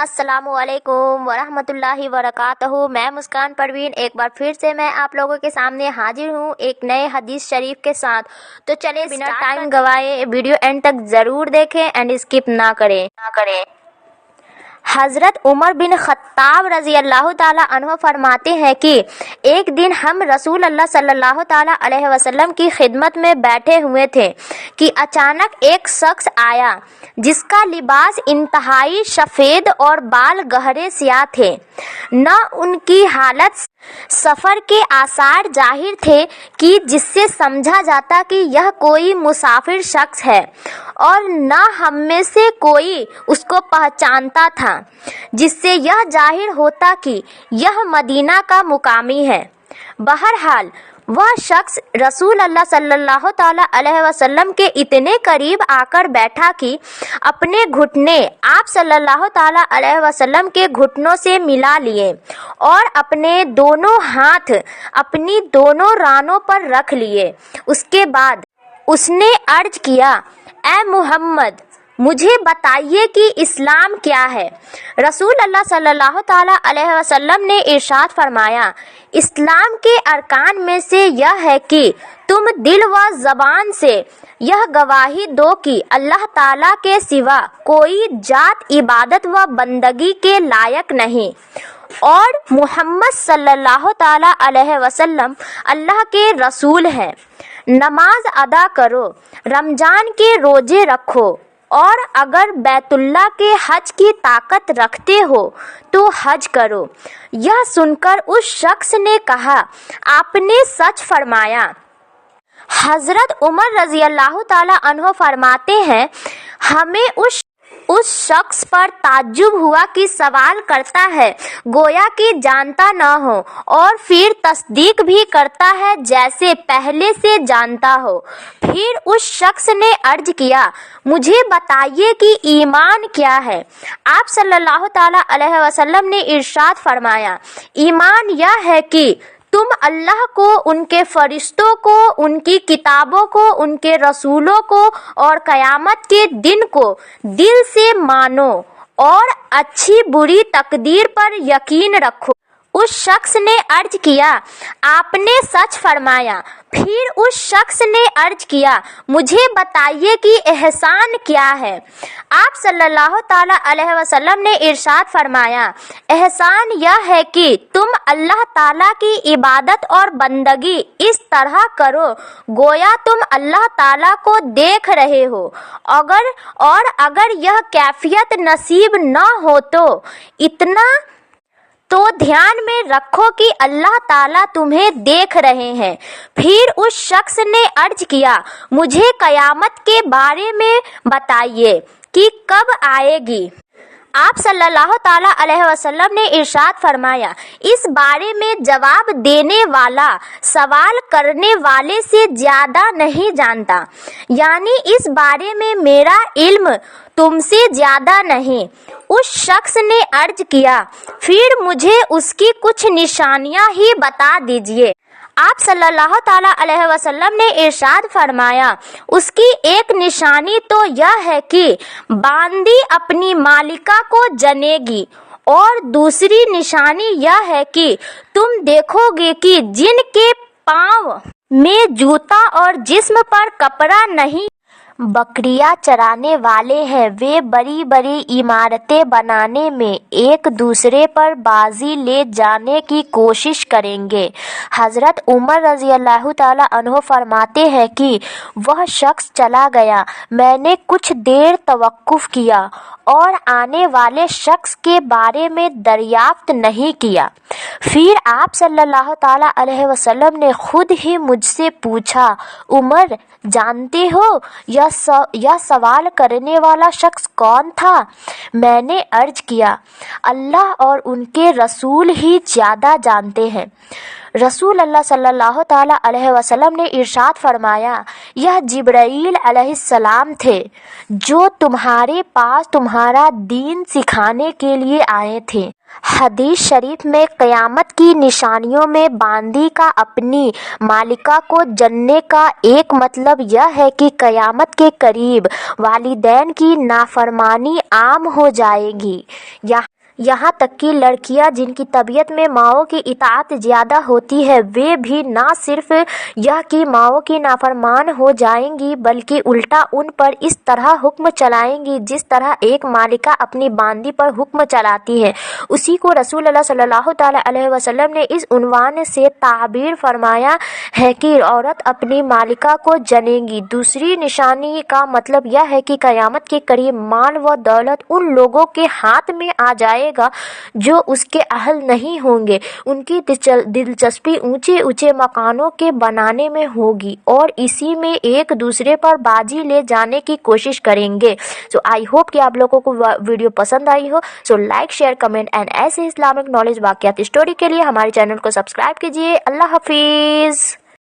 अस्सलामुअलैकुम वरहमतुल्लाहि वबरकातुहू। मैं मुस्कान परवीन एक बार फिर से मैं आप लोगों के सामने हाजिर हूँ एक नए हदीस शरीफ के साथ। तो चलिए बिना टाइम गवाए वीडियो एंड तक ज़रूर देखें एंड स्किप ना करें। हज़रत उमर बिन ख़त्ताब रज़ी अल्लाह ताला अन्हु फरमाते हैं कि एक दिन हम रसूल अल्लाह सल्लल्लाहु ताला अलैहि वसल्लम की खिदमत में बैठे हुए थे कि अचानक एक शख्स आया जिसका लिबास इंतहाई सफ़ेद और बाल गहरे स्याह थे। न उनकी हालत सफ़र के आसार जाहिर थे कि जिससे समझा जाता कि यह कोई मुसाफिर शख्स है, और न हम में से कोई उसको पहचानता था, जिससे यह जाहिर होता कि यह मदीना का मुकामी है। बहरहाल वह शख्स रसूल अल्लाह सल्लल्लाहु ताला अलैहि वसल्लम के इतने करीब आकर बैठा कि अपने घुटने आप सल्लल्लाहु ताला अलैहि वसल्लम के घुटनों से मिला लिए और अपने दोनों हाथ अपनी दोनों रानों पर रख लिए। उसके बाद उसने अर्ज किया, ऐ मुहम्मद, मुझे बताइए कि इस्लाम क्या है। रसूल अल्लाह सल्लल्लाहु ताला अलैहि वसल्लम ने इरशाद फरमाया, इस्लाम के अरकान में से यह है कि तुम दिल व ज़बान से यह गवाही दो कि अल्लाह ताला के सिवा कोई जात इबादत व बंदगी के लायक नहीं, और मुहम्मद सल्लल्लाहु ताला अलैहि वसल्लम अल्लाह के रसूल हैं। नमाज अदा करो, रमज़ान के रोजे रखो, और अगर बैतुल्लाह के हज की ताकत रखते हो तो हज करो। यह सुनकर उस शख्स ने कहा, आपने सच फरमाया। हज़रत उमर रज़ी अल्लाह ताला अन्हो फरमाते हैं, हमें उस शख्स पर ताज्जुब हुआ कि सवाल करता है गोया कि जानता न हो, और फिर तस्दीक भी करता है जैसे पहले से जानता हो। फिर उस शख्स ने अर्ज किया, मुझे बताइए कि ईमान क्या है। आप सल्लल्लाहु ताला अलैहि वसल्लम ने इरशाद फरमाया, ईमान यह है कि तुम अल्लाह को, उनके फरिश्तों को, उनकी किताबों को, उनके रसूलों को और क़यामत के दिन को दिल से मानो और अच्छी बुरी तकदीर पर यकीन रखो। उस शख्स ने अर्ज किया, आपने सच फरमाया। फिर उस शख्स ने अर्ज किया, मुझे बताइए कि एहसान क्या है। आप सल्लल्लाहु ताला अलैहि वसल्लम ने इरशाद फरमाया, एहसान यह है कि तुम अल्लाह ताला की इबादत और बंदगी इस तरह करो गोया तुम अल्लाह ताला को देख रहे हो। अगर यह कैफियत नसीब न हो तो इतना तो ध्यान में रखो कि अल्लाह ताला तुम्हें देख रहे हैं। फिर उस शख्स ने अर्ज किया, मुझे क़यामत के बारे में बताइए कि कब आएगी। आप सल्लल्लाहु ताला अलैहि वसल्लम ने इरशाद फरमाया, इस बारे में जवाब देने वाला सवाल करने वाले से ज़्यादा नहीं जानता, यानी इस बारे में मेरा इल्म तुमसे ज़्यादा नहीं। उस शख्स ने अर्ज किया, फिर मुझे उसकी कुछ निशानियां ही बता दीजिए। आप सल्लल्लाहु ताला अलैहि वसल्लम ने इरशाद फरमाया, उसकी एक निशानी तो यह है कि बांदी अपनी मालिका को जनेगी, और दूसरी निशानी यह है कि तुम देखोगे कि जिनके पाँव में जूता और जिस्म पर कपड़ा नहीं, बकरियां चराने वाले हैं, वे बड़ी बड़ी इमारतें बनाने में एक दूसरे पर बाजी ले जाने की कोशिश करेंगे। हज़रत उमर रज़ी अल्लाह ताला अन्हो फरमाते हैं कि वह शख्स चला गया, मैंने कुछ देर तवक्कुफ़ किया और आने वाले शख्स के बारे में दरियाफ्त नहीं किया। फिर आप सल्लल्लाहु ताला अलैहि वसल्लम ने खुद ही मुझसे पूछा, उमर, जानते हो यह सवाल करने वाला शख्स कौन था? मैंने अर्ज किया, अल्लाह और उनके रसूल ही ज़्यादा जानते हैं। रसूल अल्लाह सल्लल्लाहु ताला अलैहि वसल्लम ने इरशाद फरमाया, यह जिब्राईल अलैहिस्सलाम थे जो तुम्हारे पास तुम्हारा दीन सिखाने के लिए आए थे। हदीस शरीफ में क़यामत की निशानियों में बांदी का अपनी मालिका को जनने का एक मतलब यह है कि क़यामत के करीब वालिदैन की नाफरमानी आम हो जाएगी। यहाँ तक कि लड़कियां जिनकी तबीयत में माओ की इताअत ज़्यादा होती है वे भी ना सिर्फ यह कि माओ की नाफरमान हो जाएंगी बल्कि उल्टा उन पर इस तरह हुक्म चलाएंगी जिस तरह एक मालिका अपनी बांदी पर हुक्म चलाती है। उसी को रसूल अल्लाह सल्लल्लाहु ताला अलैहि वसल्लम ने इस उन्वान से ताबीर फरमाया है कि औरत अपनी मालिका को जनेगी। दूसरी निशानी का मतलब यह है कि क़यामत के करीब माल व दौलत उन लोगों के हाथ में आ जाएगा जो उसके अहल नहीं होंगे। उनकी दिलचस्पी ऊंचे ऊंचे मकानों के बनाने में होगी और इसी में एक दूसरे पर बाजी ले जाने की कोशिश करेंगे। सो आई होप कि आप लोगों को वीडियो पसंद आई हो। So like share comment and ऐसे इस्लामिक नॉलेज वाक़यात स्टोरी के लिए हमारे चैनल को सब्सक्राइब कीजिए। अल्लाह हाफिज़।